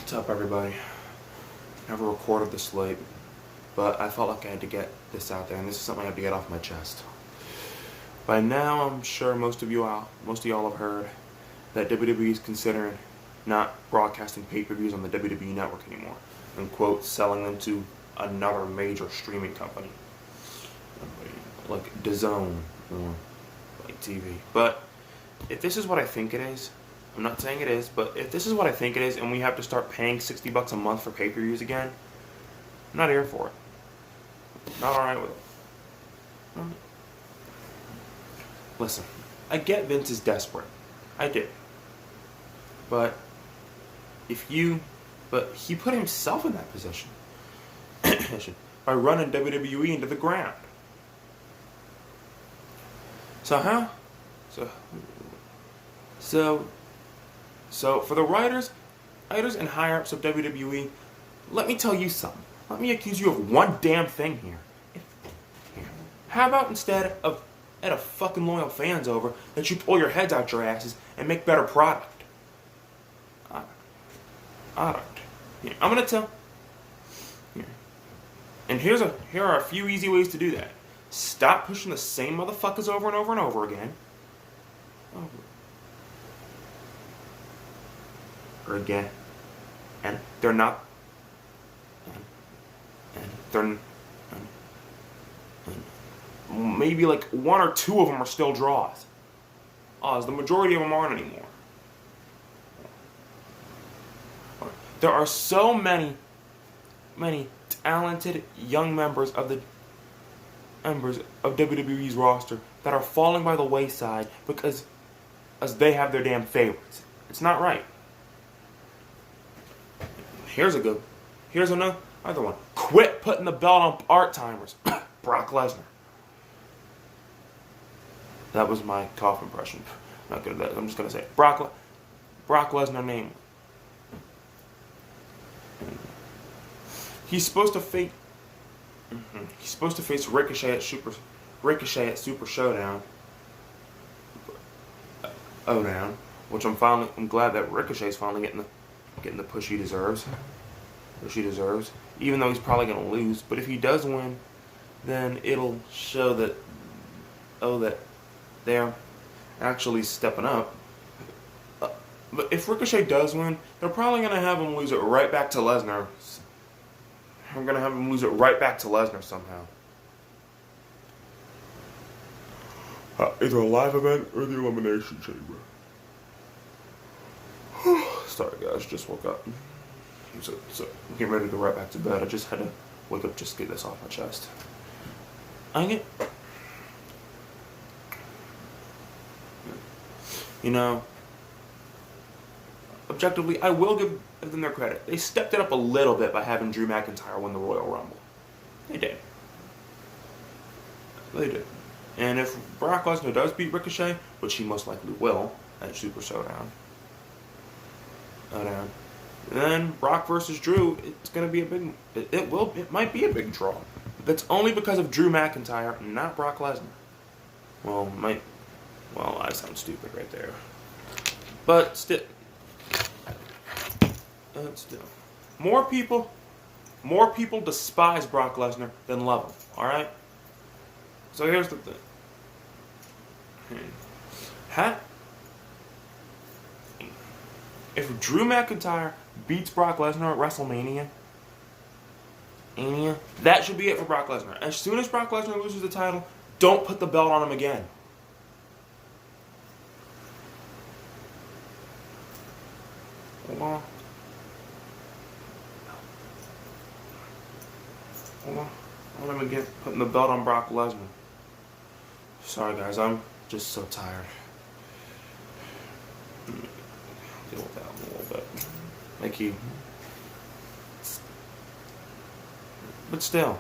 What's up, everybody? Never recorded this late, but I felt like I had to get this out there, and this is something I have to get off my chest. By now, I'm sure most of y'all have heard that WWE is considering not broadcasting pay-per-views on the WWE network anymore, and quote, selling them to another major streaming company, like DAZN or like TV. But if this is what I think it is, I'm not saying it is, but if this is what I think it is, and we have to start paying $60 a month for pay-per-views again, I'm not here for it. Not alright with it. Listen, I get Vince is desperate. I do. But he put himself in that position by running WWE into the ground. So for the writers and higher-ups of WWE, let me tell you something. Let me accuse you of one damn thing here. How about instead of at a fucking loyal fans over, that you pull your heads out your asses and make better product? I don't. Yeah, I'm gonna tell. Yeah. And here are a few easy ways to do that. Stop pushing the same motherfuckers over and over and over again. Or again, and they're not, and they're, and maybe like one or two of them are still draws. As the majority of them aren't anymore. There are so many talented young members of WWE's roster that are falling by the wayside because as they have their damn favorites. It's not right. Here's another one. Quit putting the belt on part-timers. Brock Lesnar. That was my cough impression. Not good at that. I'm just gonna say it. Brock Lesnar name. He's supposed to face Ricochet at Super Showdown. Which I'm glad that Ricochet's finally getting the push he deserves. Even though he's probably gonna lose, but if he does win, then it'll show that they're actually stepping up. But if Ricochet does win, they're probably gonna have him lose it right back to Lesnar. I'm gonna have him lose it right back to Lesnar somehow. Either a live event or the Elimination Chamber. Sorry guys, just woke up. So I'm getting ready to go right back to bed. I just had to wake up just to get this off my chest. Objectively, I will give them their credit. They stepped it up a little bit by having Drew McIntyre win the Royal Rumble. They did. And if Brock Lesnar does beat Ricochet, which he most likely will at Super Showdown, then Brock versus Drew, it's gonna be it might be a big draw. That's only because of Drew McIntyre, not Brock Lesnar. Well, I sound stupid right there. But still, more people despise Brock Lesnar than love him. All right. So here's the thing. If Drew McIntyre beats Brock Lesnar at WrestleMania, that should be it for Brock Lesnar. As soon as Brock Lesnar loses the title, don't put the belt on him again. Hold on. I want him again putting the belt on Brock Lesnar. Sorry guys, I'm just so tired. Deal with that a little bit. Thank you. But still.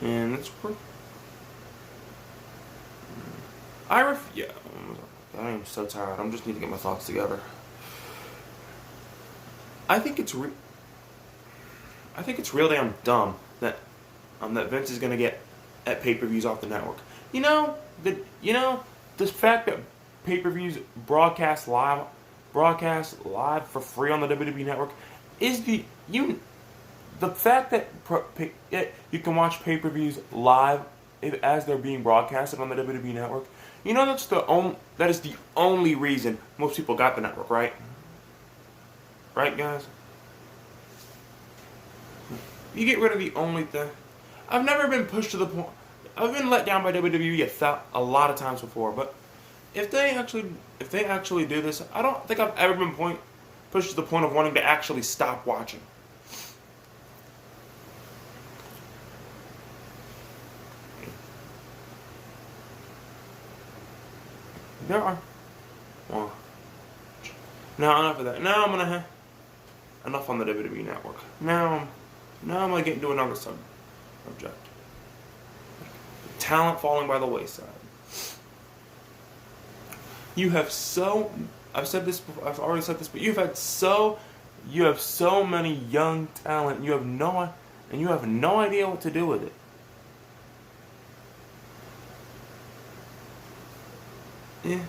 And it's I am so tired. I just need to get my thoughts together. I think it's real damn dumb that Vince is gonna get at pay-per-views off the network. the fact that pay-per-views broadcast live for free on the WWE Network is the fact that you can watch pay-per-views live as they're being broadcasted on the WWE Network. You know that is the only reason most people got the network, right? Right, guys? You get rid of the only thing. I've never been pushed to the point. I've been let down by WWE a lot of times before, but if they actually do this, I don't think I've ever been pushed to the point of wanting to actually stop watching. There are. Well, now enough of that. Now I'm gonna have enough on the WWE Network. Now I'm gonna get into another subject. Talent falling by the wayside. I've said this before, I've already said this, but you have so many young talent. You have no idea what to do with it. Yeah.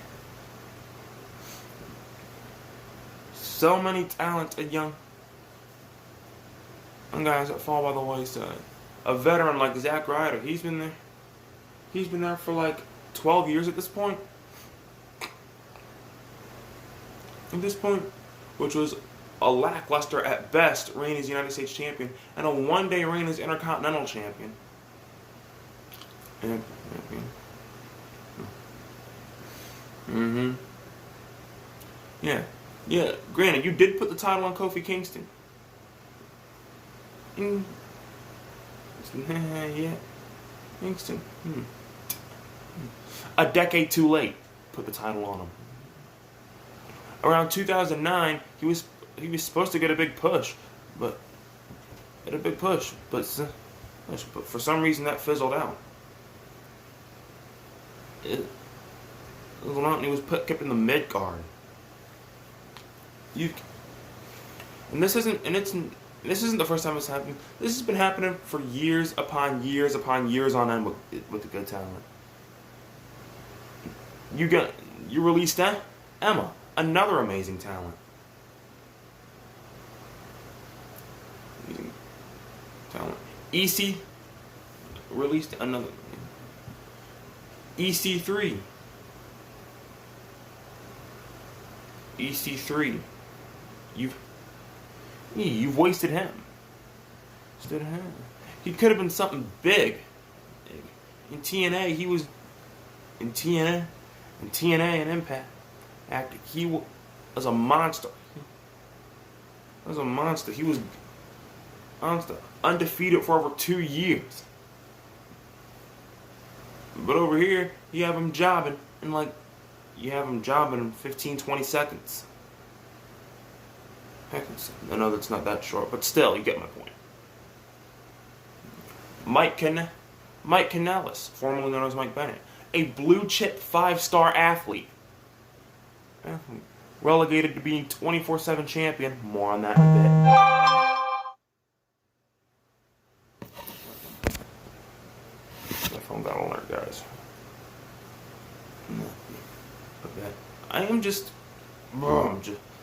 So many talented young guys that fall by the wayside. A veteran like Zack Ryder, he's been there for like 12 years at this point. Which was a lackluster at best reign as United States champion and a one-day reign as Intercontinental champion. Yeah. Granted, you did put the title on Kofi Kingston. Yeah. Kingston. A decade too late. Put the title on him. Around 2009, he was supposed to get a big push, but for some reason that fizzled out. He was kept in the mid card. This isn't the first time it's happened. This has been happening for years upon years upon years on end with the good talent. You released Emma, another amazing talent. EC released another. EC3. You've wasted him. He could have been something big. In TNA, he was in TNA and Impact. He was a monster. He was undefeated for over 2 years. But over here, you have him jobbing in 15, 20 seconds. Heck, I know that's not that short, but still, you get my point. Mike Kanellis, formerly known as Mike Bennett, a blue-chip 5-star athlete. Relegated to being 24/7 champion. More on that in a bit. My phone got an alert, guys.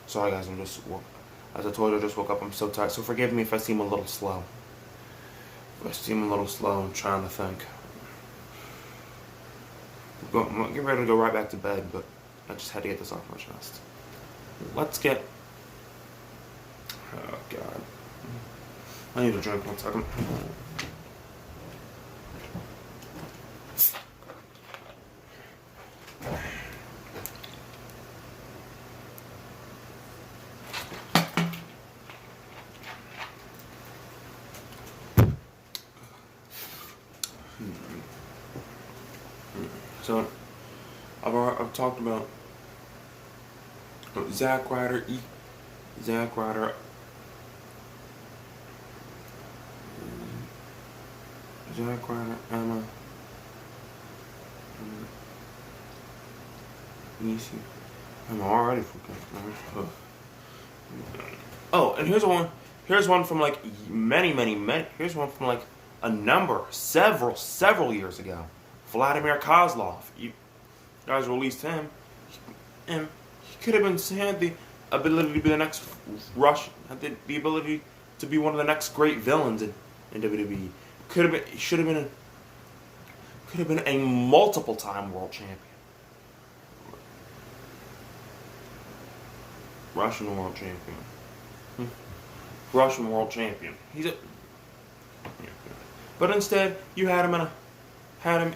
Sorry, guys. As I told you, I just woke up. I'm so tired. So forgive me if I seem a little slow. I'm trying to think. I'm getting ready to go right back to bed, but I just had to get this off my chest. Oh, God. I need a drink 1 second. So, I've talked about Zack Ryder, Emma, Nisi. I'm already forgetting. Oh, and here's one from like many. Here's one from like several years ago. Vladimir Kozlov. guys released him, and he could have had the ability to be the next Rush, had the ability to be one of the next great villains in WWE. Should have been a multiple-time world champion. Russian world champion. Russian world champion. But instead, you had him in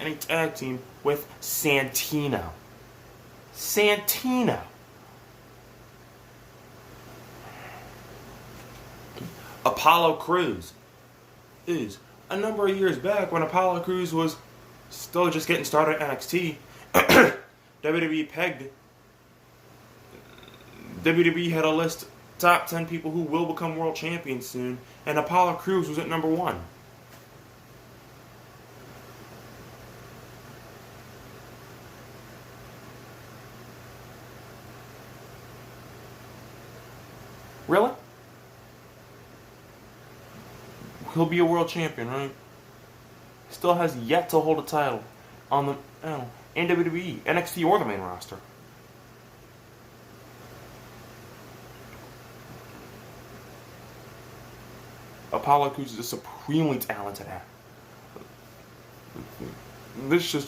a tag team with Santino. Apollo Crews. A number of years back, when Apollo Crews was still just getting started at NXT, WWE had a list top 10 people who will become world champions soon, and Apollo Crews was at number 1. Really? He'll be a world champion, right? Still has yet to hold a title on the in WWE, NXT, or the main roster. Apollo Crews is a supremely talented actor. Those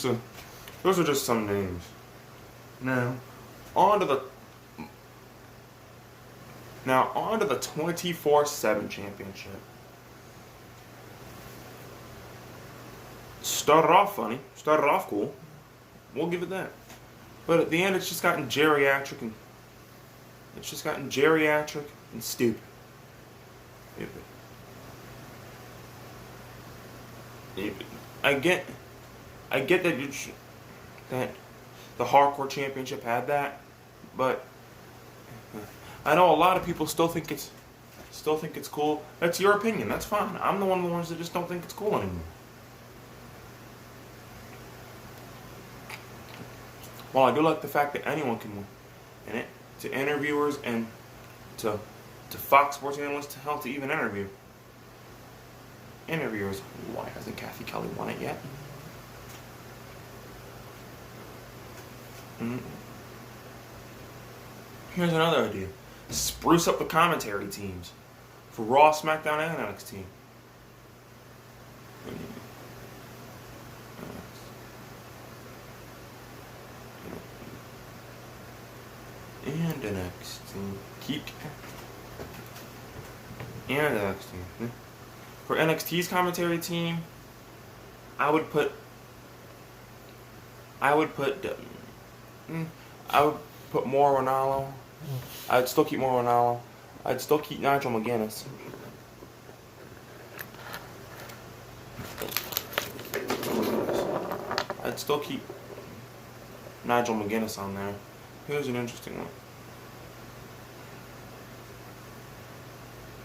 are just some names. Now, on to the 24/7 championship. Started off funny, started off cool. We'll give it that. But at the end, it's just gotten geriatric and stupid. I get that the Hardcore Championship had that, but I know a lot of people still think it's cool. That's your opinion. That's fine. I'm the one of the ones that just don't think it's cool anymore. While I do like the fact that anyone can win, and it to interviewers and to Fox Sports analysts, hell, to even interviewers. Why hasn't Kathy Kelly won it yet? Here's another idea. Spruce up the commentary teams for Raw, SmackDown, and NXT. And NXT. And NXT. For NXT's commentary team, I would put Mauro Ranallo. I'd still keep Mauro Ranallo. I'd still keep Nigel McGuinness. I'd still keep Nigel McGuinness on there. Here's an interesting one.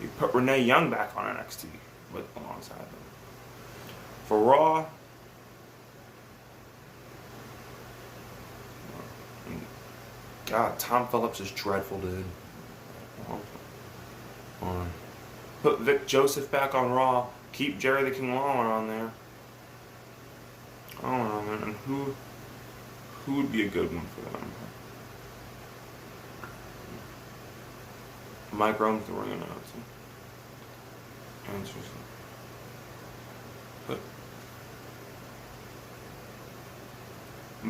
You put Renee Young back on NXT alongside them. For Raw, God, Tom Phillips is dreadful, dude. Put Vic Joseph back on Raw. Keep Jerry the King Lawler on there. I don't know, man. And who would be a good one for them? Mike Rome's the ring announcer.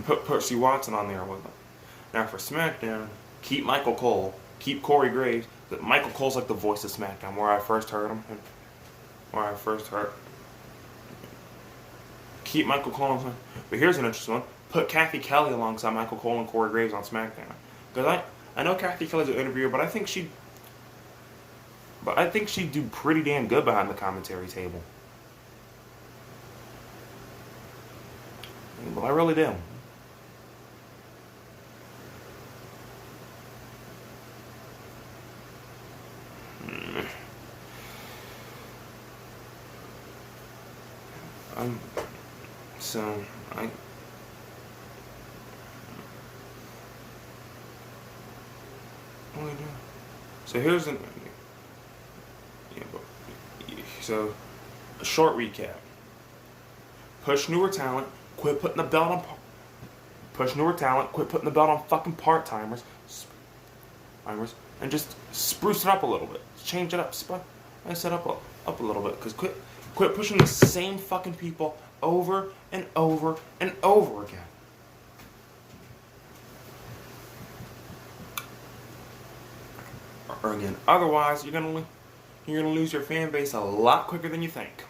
Put Percy Watson on there with them. Now for SmackDown, keep Michael Cole, keep Corey Graves. But Michael Cole's like the voice of SmackDown, where I first heard him. Keep Michael Cole on. But here's an interesting one. Put Kathy Kelly alongside Michael Cole and Corey Graves on SmackDown. Because I know Kathy Kelly's an interviewer, but I think she'd do pretty damn good behind the commentary table. But I really do. So here's an. So, a short recap. Push newer talent. Quit putting the belt push newer talent, quit putting the belt on fucking part-timers, and just spruce it up a little bit. Change it up, spice it up a little bit. Because quit pushing the same fucking people over and over and over again. Or again, otherwise you're gonna lose your fan base a lot quicker than you think.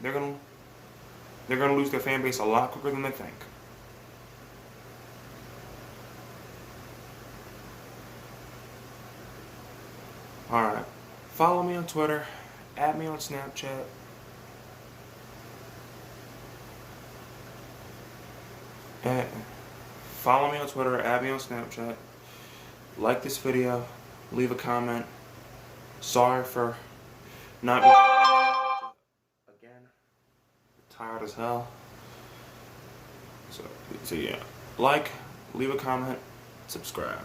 They're gonna lose their fan base a lot quicker than they think. Alright. Follow me on Twitter. Add me on Snapchat. Follow me on Twitter. Add me on Snapchat. Like this video. Leave a comment. Sorry for not being again. Tired as hell. So yeah. Like, leave a comment, subscribe.